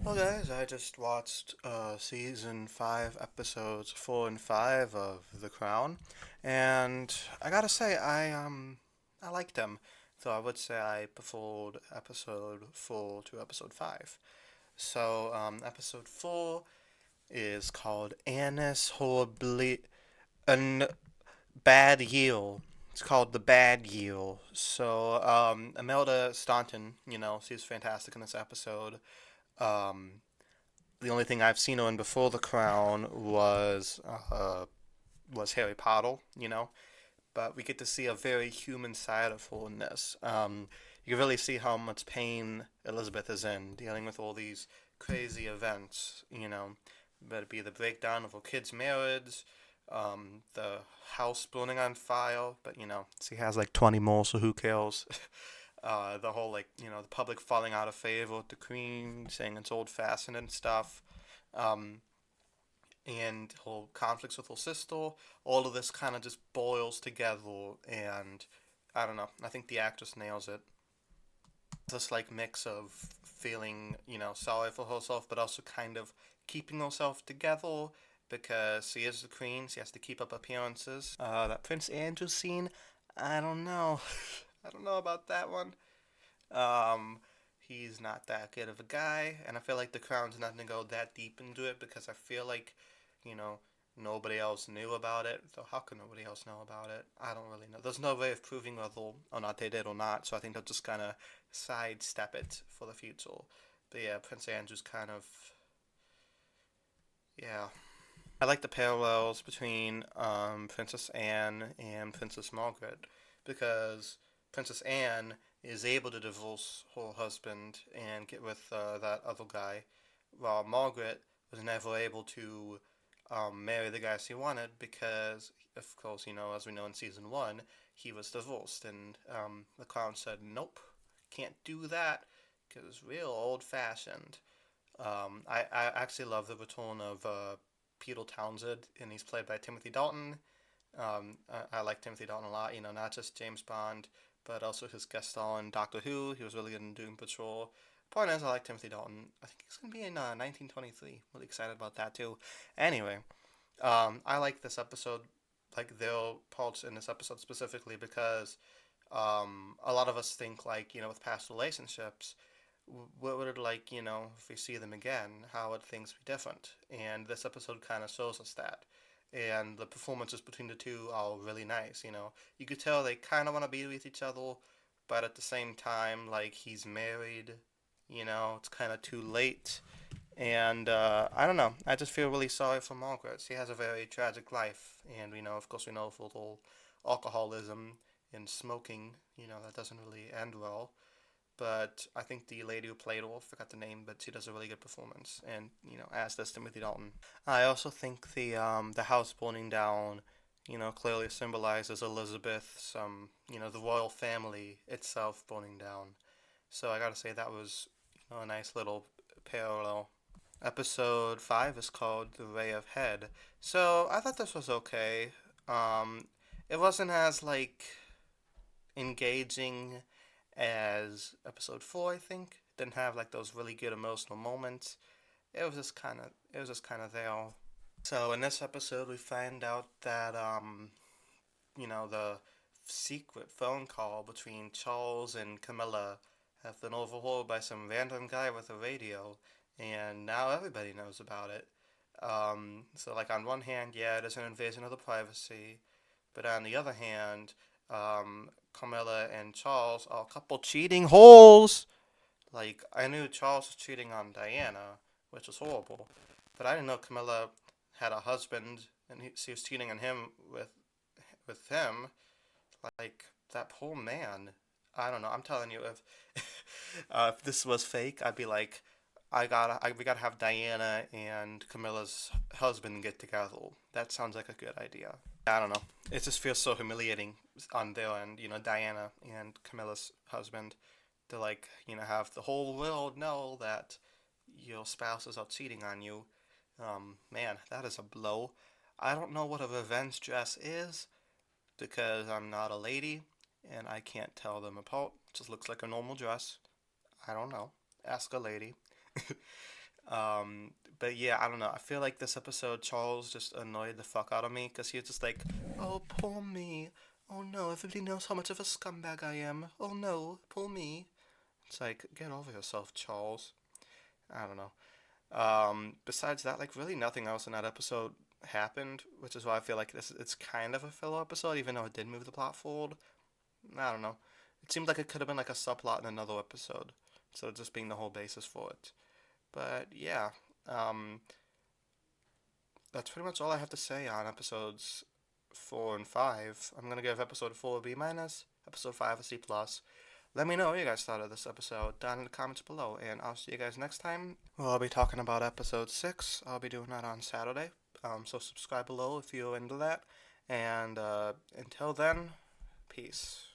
Well, guys, I just watched season 5, episodes 4 and 5 of The Crown, and I gotta say, I liked them. So I would say I preferred episode 4 to episode 5. So episode 4 is called Annis Horribly an Bad Yield. It's called The Bad Yield. So Imelda Staunton, she's fantastic in this episode. Um, the only thing I've seen her in before The Crown was Harry Potter, but we get to see a very human side of her in this. You can really see how much pain Elizabeth is in, dealing with all these crazy events, whether it be the breakdown of her kid's marriage, the house burning on fire, but she has like 20 more, so who cares? The whole like the public falling out of favor with the Queen, saying it's old fashioned and stuff, um, and whole conflicts with her sister. All of this kind of just boils together, and I don't know. I think the actress nails it. This like mix of feeling sorry for herself, but also kind of keeping herself together because she is the queen. She has to keep up appearances. That Prince Andrew scene, I don't know. I don't know about that one. Um, he's not that good of a guy, and I feel like the Crown's not gonna go that deep into it because I feel like, you know, nobody else knew about it. So how can nobody else know about it? I don't really know. There's no way of proving whether or not they did or not, so I think they'll just kind of sidestep it for the future. But yeah, Prince Andrew's kind of yeah. I like the parallels between Princess Anne and Princess Margaret because Princess Anne is able to divorce her husband and get with that other guy, while Margaret was never able to marry the guy she wanted because, of course, as we know in season 1, he was divorced, and the crown said, nope, can't do that because it's real old fashioned. I actually love the return of Peter Townsend, and he's played by Timothy Dalton. I like Timothy Dalton a lot. Not just James Bond, but also his guest star in Doctor Who. He was really good in Doom Patrol. Point is, I like Timothy Dalton. I think he's gonna be in 1923. Really excited about that too. Anyway, I like this episode, like their parts in this episode specifically because a lot of us think like with past relationships, what would it like if we see them again? How would things be different? And this episode kind of shows us that. And the performances between the two are really nice. You could tell they kind of want to be with each other, but at the same time, like he's married. It's kind of too late. And I don't know. I just feel really sorry for Margaret. She has a very tragic life, and of course, we know for the alcoholism and smoking, that doesn't really end well. But I think the lady who played her, forgot the name, but she does a really good performance, and as does Timothy Dalton. I also think the house burning down, clearly symbolizes Elizabeth's the royal family itself burning down. So I gotta say that was a nice little parallel. Episode 5 is called The Ray of Head. So I thought this was okay. Um, it wasn't as like engaging as episode 4, I think. It didn't have like those really good emotional moments. It was just kind of there. So in this episode we find out that the secret phone call between Charles and Camilla have been overheard by some random guy with a radio, and now everybody knows about it. So, like, on one hand, yeah, it is an invasion of the privacy, but on the other hand, Camilla and Charles are a couple cheating holes. Like, I knew Charles was cheating on Diana, which was horrible, but I didn't know Camilla had a husband and she was cheating on him with him. Like that poor man. I don't know. I'm telling you, if this was fake, I'd be like, we gotta have Diana and Camilla's husband get together. That sounds like a good idea. I don't know. It just feels so humiliating on their end. Diana and Camilla's husband to like, have the whole world know that your spouses are cheating on you. Man, that is a blow. I don't know what a revenge dress is, because I'm not a lady and I can't tell them apart. It just looks like a normal dress. I don't know. Ask a lady. But yeah, I don't know. I feel like this episode, Charles just annoyed the fuck out of me because he was just like, "Oh, poor me. Oh no, everybody knows how much of a scumbag I am. Oh no, poor me." It's like, get over yourself, Charles. I don't know. Besides that, like really nothing else in that episode happened, which is why I feel like it's kind of a filler episode, even though it did move the plot forward. I don't know. It seemed like it could have been like a subplot in another episode, instead of just being the whole basis for it. But yeah, um, that's pretty much all I have to say on episodes 4 and 5. I'm gonna give episode 4 a B minus, episode 5 a C plus. Let me know what you guys thought of this episode down in the comments below, and I'll see you guys next time. Well, I'll be talking about episode 6. I'll be doing that on Saturday. So subscribe below if you're into that. And until then, peace.